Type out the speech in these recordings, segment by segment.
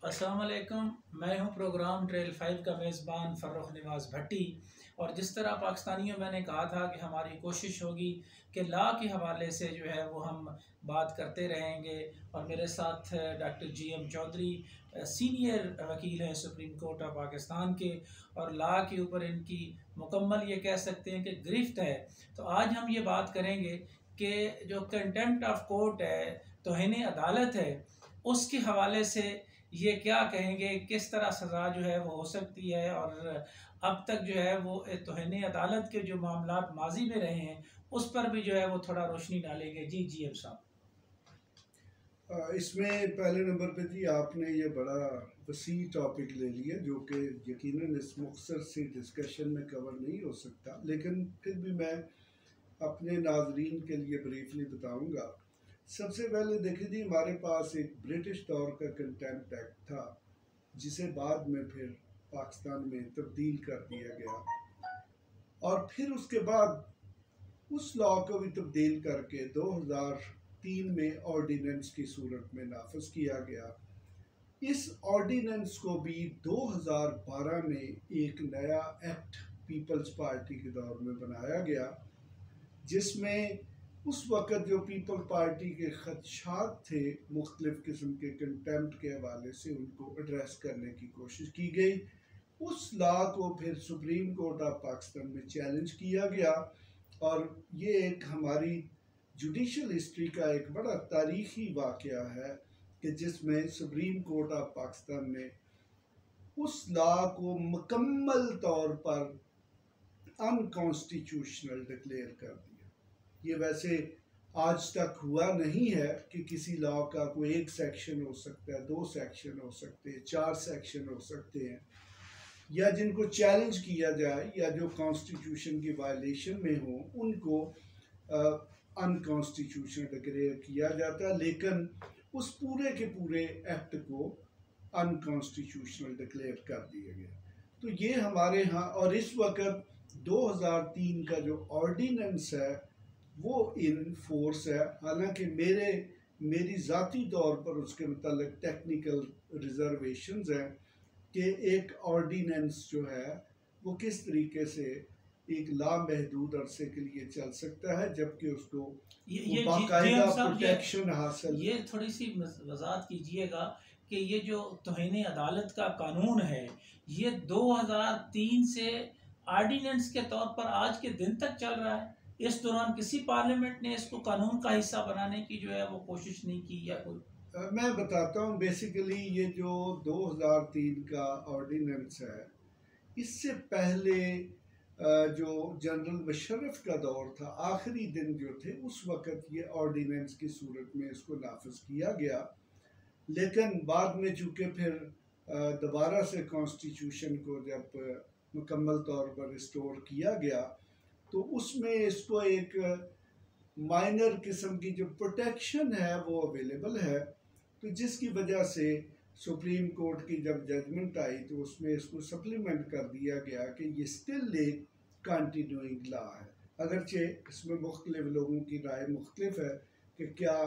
अस्सलाम वालेकुम। मैं हूं प्रोग्राम ट्रेल 5 का मेज़बान फ़र्रुख निवाज़ भट्टी। और जिस तरह पाकिस्तानियों मैंने कहा था कि हमारी कोशिश होगी कि लॉ के हवाले से जो है वो हम बात करते रहेंगे। और मेरे साथ डॉक्टर GM चौधरी सीनियर वकील हैं सुप्रीम कोर्ट ऑफ पाकिस्तान के, और लॉ के ऊपर इनकी मुकम्मल ये कह सकते हैं कि गिरफ्त है। तो आज हम ये बात करेंगे कि जो कंटेम्प्ट ऑफ कोर्ट है, तौहीन अदालत है, उसके हवाले से ये क्या कहेंगे, किस तरह सज़ा जो है वो हो सकती है, और अब तक जो है वो तौहीन अदालत के जो मामला माजी में रहे हैं उस पर भी जो है वो थोड़ा रोशनी डालेंगे। जी GM साहब। इसमें पहले नंबर पे जी आपने ये बड़ा वसी टॉपिक ले लिया जो कि यकीनन इस मुख्तसर सी डिस्कशन में कवर नहीं हो सकता, लेकिन फिर भी मैं अपने नाजरीन के लिए ब्रीफली बताऊंगा। सबसे पहले देखिए जी, हमारे पास एक ब्रिटिश दौर का कंटेम्प्ट एक्ट था जिसे बाद में फिर पाकिस्तान में तब्दील कर दिया गया, और फिर उसके बाद उस लॉ को भी तब्दील करके 2003 में ऑर्डिनेंस की सूरत में नाफज किया गया। इस ऑर्डिनेंस को भी 2012 में एक नया एक्ट पीपल्स पार्टी के दौर में बनाया गया, जिसमें उस वक़्त जो पीपल पार्टी के खदशात थे मुख्तलिफ़ किस्म के कंटेम्प्ट के हवाले से, उनको एड्रेस करने की कोशिश की गई। उस लॉ को फिर सुप्रीम कोर्ट ऑफ पाकिस्तान में चैलेंज किया गया, और ये एक हमारी जुडिशल हिस्ट्री का एक बड़ा तारीखी वाक़या है कि जिसमें सुप्रीम कोर्ट ऑफ पाकिस्तान ने उस लॉ को मुकम्मल तौर पर अनकॉन्स्टिट्यूशनल डिक्लेयर कर दिया। ये वैसे आज तक हुआ नहीं है कि किसी लॉ का कोई एक सेक्शन हो सकता है, 2 सेक्शन हो सकते हैं, 4 सेक्शन हो सकते हैं, या जिनको चैलेंज किया जाए या जो कॉन्स्टिट्यूशन की वायलेशन में हो उनको अनकॉन्स्टिट्यूशनल डिक्लेयर किया जाता है, लेकिन उस पूरे के पूरे एक्ट को अनकॉन्स्टिट्यूशनल डिक्लेयर कर दिया गया। तो ये हमारे यहाँ, और इस वक्त 2003 का जो ऑर्डिनेंस है वो इन फोर्स है। हालांकि मेरी ज़ाती तौर पर उसके मतलब टेक्निकल रिजर्वेशंस हैं कि एक ऑर्डिनेंस जो है वो किस तरीके से एक लामहदूद अरसे के लिए चल सकता है, जबकि उसको बाकायदा प्रोटेक्शन हासिल। ये थोड़ी सी वजाहत कीजिएगा कि ये जो तौहीन अदालत का कानून है ये 2003 से ऑर्डिनेंस के तौर पर आज के दिन तक चल रहा है। इस दौरान किसी पार्लियामेंट ने इसको कानून का हिस्सा बनाने की जो है वो कोशिश नहीं की या कोई। मैं बताता हूँ। बेसिकली ये जो 2003 का ऑर्डिनेंस है, इससे पहले जो जनरल मुशर्रफ का दौर था, आखिरी दिन जो थे उस वक़्त ये ऑर्डिनेंस की सूरत में इसको नाफिज किया गया, लेकिन बाद में चूँकि फिर दोबारा से कॉन्स्टिट्यूशन को जब मुकम्मल तौर पर रिस्टोर किया गया तो उसमें इसको एक माइनर किस्म की जो प्रोटेक्शन है वो अवेलेबल है। तो जिसकी वजह से सुप्रीम कोर्ट की जब जजमेंट आई तो उसमें इसको सप्लीमेंट कर दिया गया कि ये स्टिल एक कंटिन्यूइंग लॉ है, अगरचे इसमें मुख्तलिफ लोगों की राय मुख्तलिफ है कि क्या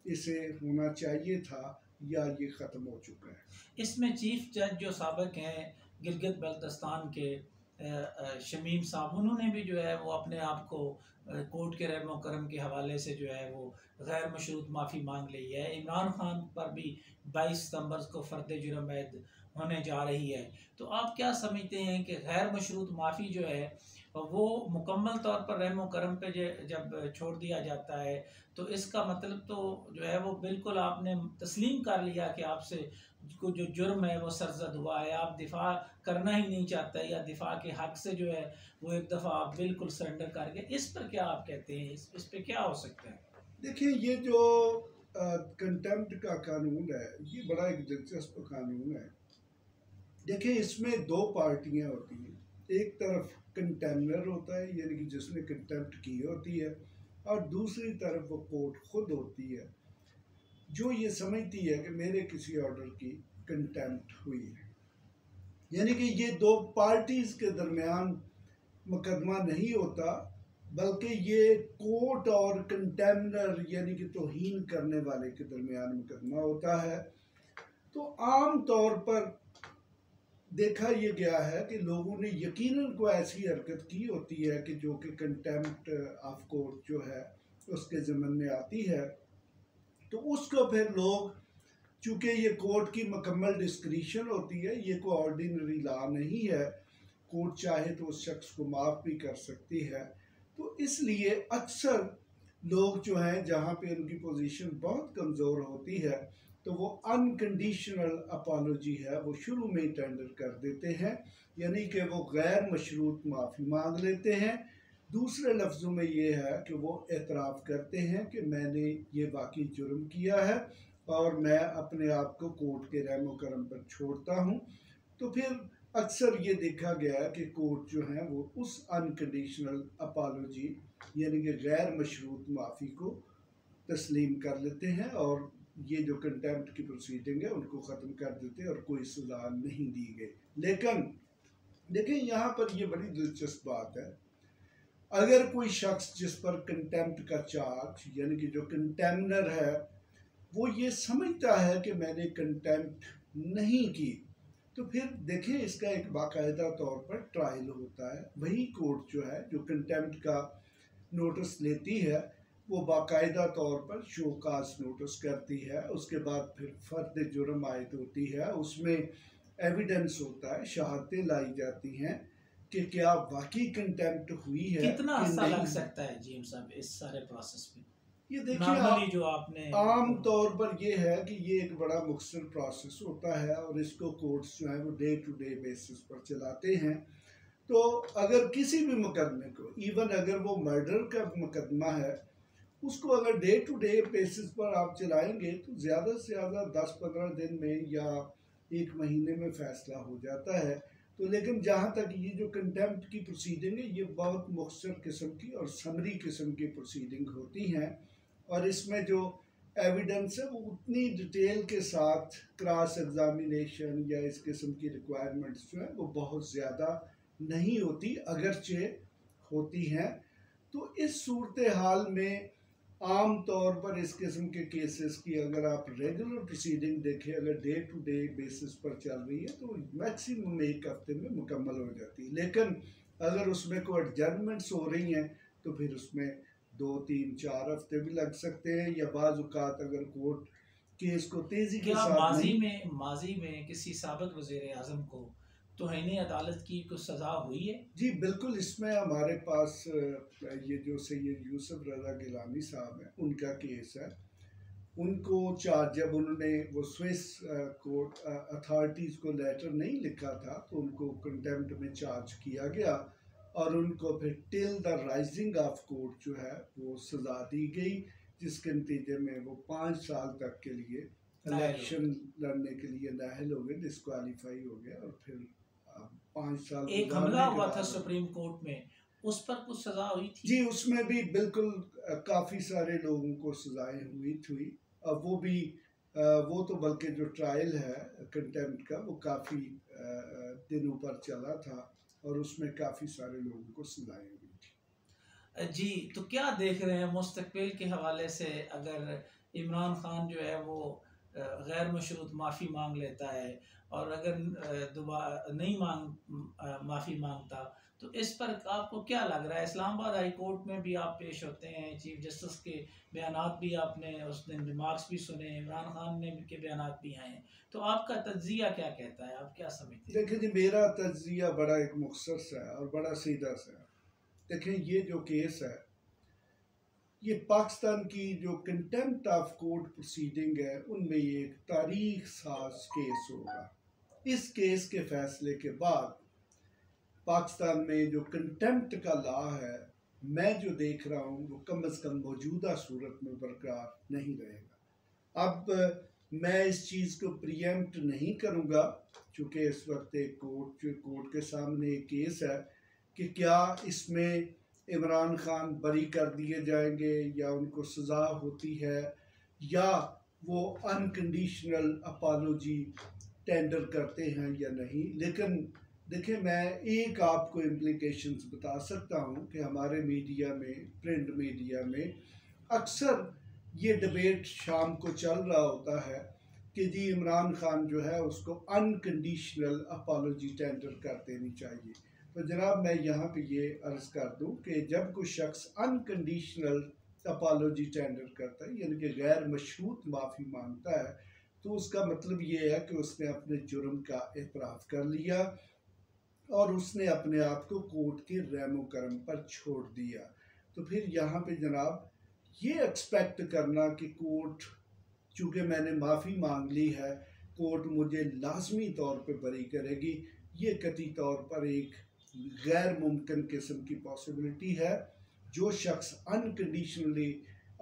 इसे होना चाहिए था या ये ख़त्म हो चुका है। इसमें चीफ जज जो साबिक हैं गिलगित बल्तिस्तान के शमीम साहब, उन्होंने भी जो है वो अपने आप को कोर्ट के रहमो करम के हवाले से जो है वो गैर मशरूत माफ़ी मांग ली है। इमरान खान पर भी 22 सितंबर को फ़र्द जुर्म ऐद होने जा रही है। तो आप क्या समझते हैं कि गैर मशरूत माफ़ी जो है वो मुकम्मल तौर पर रहमो करम पे जब छोड़ दिया जाता है तो इसका मतलब तो जो है वो बिल्कुल आपने तस्लीम कर लिया कि आपसे को जो जुर्म है वो सरजद हुआ है, आप दिफा करना ही नहीं चाहते, या दिफा के हक से जो है वो एक दफ़ा आप बिल्कुल सरेंडर कर गए। इस पर क्या आप कहते हैं, इस पर क्या हो सकता है? देखिए, ये जो कंटेम्प्ट का कानून है ये बड़ा एक दिलचस्प कानून है। देखिए, इसमें 2 पार्टियां होती हैं। एक तरफ कंटेम्नर होता है, यानी कि जिसने कंटेम्प्ट की होती है, और दूसरी तरफ वो कोर्ट खुद होती है जो ये समझती है कि मेरे किसी ऑर्डर की कंटेम्प्ट हुई है। यानी कि ये 2 पार्टीज़ के दरमियान मुकदमा नहीं होता, बल्कि ये कोर्ट और कंटेम्नर यानी कि तौहीन करने वाले के दरमियान मुकदमा होता है। तो आम तौर पर देखा ये गया है कि लोगों ने यकीनन को ऐसी हरकत की होती है कि जो कि कंटेम्प्ट ऑफ कोर्ट जो है उसके ज़िम्मन में आती है, तो उसको फिर लोग, चूँकि ये कोर्ट की मुकम्मल डिस्क्रिशन होती है, ये कोई ऑर्डिनरी लॉ नहीं है, कोर्ट चाहे तो उस शख्स को माफ़ भी कर सकती है, तो इसलिए अक्सर लोग जो हैं जहाँ पे उनकी पोजीशन बहुत कमज़ोर होती है तो वो अनकंडीशनल अपॉलोजी है वो शुरू में ही टेंडर कर देते हैं, यानी कि वो गैर मशरूत माफ़ी मांग लेते हैं। दूसरे लफ्ज़ों में ये है कि वो एतराफ़ करते हैं कि मैंने ये वाकई जुर्म किया है और मैं अपने आप को कोर्ट के रहमो करम पर छोड़ता हूँ। तो फिर अक्सर ये देखा गया है कि कोर्ट जो है वो उस अनकंडीशनल अपॉलोजी यानी कि गैर मशरूत माफ़ी को तस्लीम कर लेते हैं और ये जो कंटेम्प्ट की प्रोसीडिंग है उनको ख़त्म कर देते हैं और कोई सज़ा नहीं दी गई। लेकिन देखिए यहाँ पर ये बड़ी दिलचस्प बात है, अगर कोई शख्स जिस पर कंटेम्प्ट का चार्ज यानी कि जो कंटेमनर है वो ये समझता है कि मैंने कंटेम्प्ट नहीं की, तो फिर देखिए इसका एक बाकायदा तौर पर ट्रायल होता है। वही कोर्ट जो है जो कंटेम्प्ट का नोटिस लेती है वो बाकायदा तौर पर शोकास नोटिस करती है, उसके बाद फिर फर्द जुर्म आयद होती है, उसमें एविडेंस होता है, शहादतें लाई जाती हैं कि क्या वाकई कंटेम्प्ट हुई है। कितना अर्सा लग सकता है जीम साहब इस सारे प्रोसेस में? ये देखिए नॉर्मली जो आपने आम तौर पर ये है कि ये एक बड़ा मुख्तसर प्रोसेस होता है और इसको कोर्ट्स जो है वो डे टू डे बेसिस पर चलाते हैं। तो अगर किसी भी मुकदमे को, इवन अगर वो मर्डर का मुकदमा है, उसको अगर डे टू डे बेसिस पर आप चलाएंगे तो ज़्यादा से ज़्यादा 10-15 दिन में या 1 महीने में फ़ैसला हो जाता है। तो लेकिन जहाँ तक ये जो कंटेम्प्ट की प्रोसीडिंग है ये बहुत मुख्तसर किस्म की और समरी किस्म की प्रोसीडिंग होती हैं और इसमें जो एविडेंस है वो उतनी डिटेल के साथ क्रॉस एग्जामिनेशन या इस किस्म की रिक्वायरमेंट्स जो है वो बहुत ज़्यादा नहीं होती, अगरचे होती हैं। तो इस सूरत हाल में आम तौर पर इस किस्म के केसेस की अगर आप रेगुलर प्रोसीडिंग देखें, अगर डे टू डे बेसिस पर चल रही है तो मैक्सिमम 1 हफ्ते में मुकम्मल हो जाती है। लेकिन अगर उसमें कोई एडजर्नमेंट्स हो रही हैं तो फिर उसमें 2-3-4 हफ्ते भी लग सकते हैं, या बाज़ औक़ात अगर कोर्ट केस को तेज़ी के साथ माजी में किसी साबिक़ वज़ीर आज़म को तौहीन अदालत की कुछ सज़ा हुई है? जी बिल्कुल, इसमें हमारे पास ये जो सैयद यूसुफ रज़ा गिलानी साहब हैं उनका केस है। उनको चार्ज, जब उन्होंने वो स्विस कोर्ट अथॉरिटीज़ को लेटर नहीं लिखा था तो उनको कंटेम्प्ट में चार्ज किया गया और उनको फिर till the rising of court जो है वो सज़ा दी गई, जिसके नतीजे में वो 5 साल तक के लिए इलेक्शन लड़ने के लिए नाअहल हो गए, डिस्क्वालीफाई हो गए और फिर 5 साल एक हमला हुआ था सुप्रीम कोर्ट में, उस पर कुछ सजा हुई थी? जी उसमें भी बिल्कुल काफ़ी सारे लोगों को सजाएं हुई थी। अब वो भी वो तो बल्कि जो ट्रायल है कंटेम्प्ट का वो काफ़ी दिनों पर चला था और उसमें काफ़ी सारे लोगों को सजाएं हुई थी। जी, तो क्या देख रहे हैं मुस्तकबिल के हवाले से, अगर इमरान खान जो है वो गैर मशरूत माफ़ी मांग लेता है और अगर दोबारा नहीं माफ़ी मांगता तो इस पर आपको क्या लग रहा है? इस्लामाबाद हाई कोर्ट में भी आप पेश होते हैं, चीफ जस्टिस के बयानात भी आपने उस दिन रिमार्क्स भी सुने, इमरान खान ने के बयानात भी आए हैं, तो आपका तज्जिया क्या कहता है, आप क्या समझते हैं? देखिए जी, मेरा तज्जिया बड़ा एक मुख्तसर सा है और बड़ा सीधा सा है। देखें ये जो केस है ये पाकिस्तान की जो कंटेम्प्ट ऑफ कोर्ट प्रोसीडिंग है उनमें ये एक तारीख साज केस होगा। इस केस के फैसले के बाद पाकिस्तान में जो कंटेम्प्ट का लॉ है, मैं जो देख रहा हूँ वो कम अज़ कम मौजूदा सूरत में बरकरार नहीं रहेगा। अब मैं इस चीज़ को प्रियम्प्ट नहीं करूँगा चूँकि इस वक्त एक कोर्ट के सामने एक केस है कि क्या इसमें इमरान खान बरी कर दिए जाएंगे या उनको सज़ा होती है या वो अनकंडीशनल अपॉलोजी टेंडर करते हैं या नहीं। लेकिन देखिए मैं एक आपको इम्प्लिकेशंस बता सकता हूँ कि हमारे मीडिया में, प्रिंट मीडिया में अक्सर ये डिबेट शाम को चल रहा होता है कि जी इमरान खान जो है उसको अनकंडीशनल अपॉलॉजी टेंडर कर देनी चाहिए। तो जनाब मैं यहाँ पे ये अर्ज़ कर दूँ कि जब कोई शख्स अनकंडीशनल अपॉलॉजी टेंडर करता है यानी कि गैर मशरूत माफ़ी मांगता है, तो उसका मतलब ये है कि उसने अपने जुर्म का एतराफ़ कर लिया और उसने अपने आप को कोर्ट के रहमो करम पर छोड़ दिया। तो फिर यहाँ पे जनाब ये एक्सपेक्ट करना कि कोर्ट, चूँकि मैंने माफ़ी मांग ली है, कोर्ट मुझे लाजमी तौर पे बरी करेगी, ये कतई तौर पर एक गैर मुमकिन किस्म की पॉसिबिलिटी है। जो शख्स अनकंडीशनली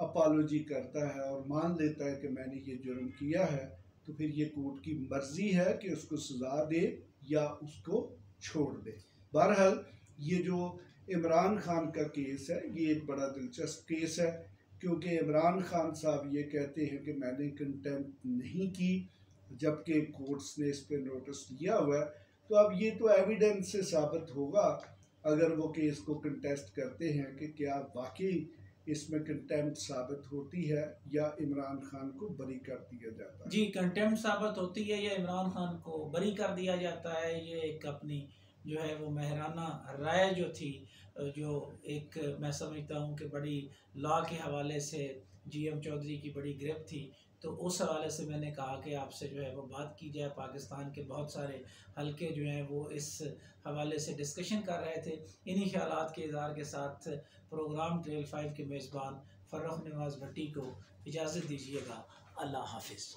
अपॉलॉजी करता है और मान लेता है कि मैंने ये जुर्म किया है, तो फिर ये कोर्ट की मर्ज़ी है कि उसको सज़ा दे या उसको छोड़ दे। बहरहाल ये जो इमरान खान का केस है ये एक बड़ा दिलचस्प केस है, क्योंकि इमरान खान साहब ये कहते हैं कि मैंने कंटेम्प्ट नहीं की, जबकि कोर्ट्स ने इस पर नोटिस लिया हुआ है। तो अब ये तो एविडेंस से साबित होगा अगर वो केस को कंटेस्ट करते हैं कि क्या वाकई इसमें कंटेम्प्ट साबित होती है या इमरान खान को बरी कर दिया जाता है। जी, कंटेम्प्ट साबित होती है या इमरान खान को बरी कर दिया जाता है। ये एक अपनी जो है वो महराना राय जो थी, जो एक मैं समझता हूँ कि बड़ी लॉ के हवाले से GM चौधरी की बड़ी गिरफ्त थी, तो उस हवाले से मैंने कहा कि आपसे जो है वो बात की जाए। पाकिस्तान के बहुत सारे हलके जो हैं वो इस हवाले से डिस्कशन कर रहे थे। इन्हीं ख्यालात के इज़हार के साथ प्रोग्राम ट्रेल 5 के मेज़बान फ़र्रुख नवाज़ भट्टी को इजाज़त दीजिएगा। अल्लाह हाफ़िज़।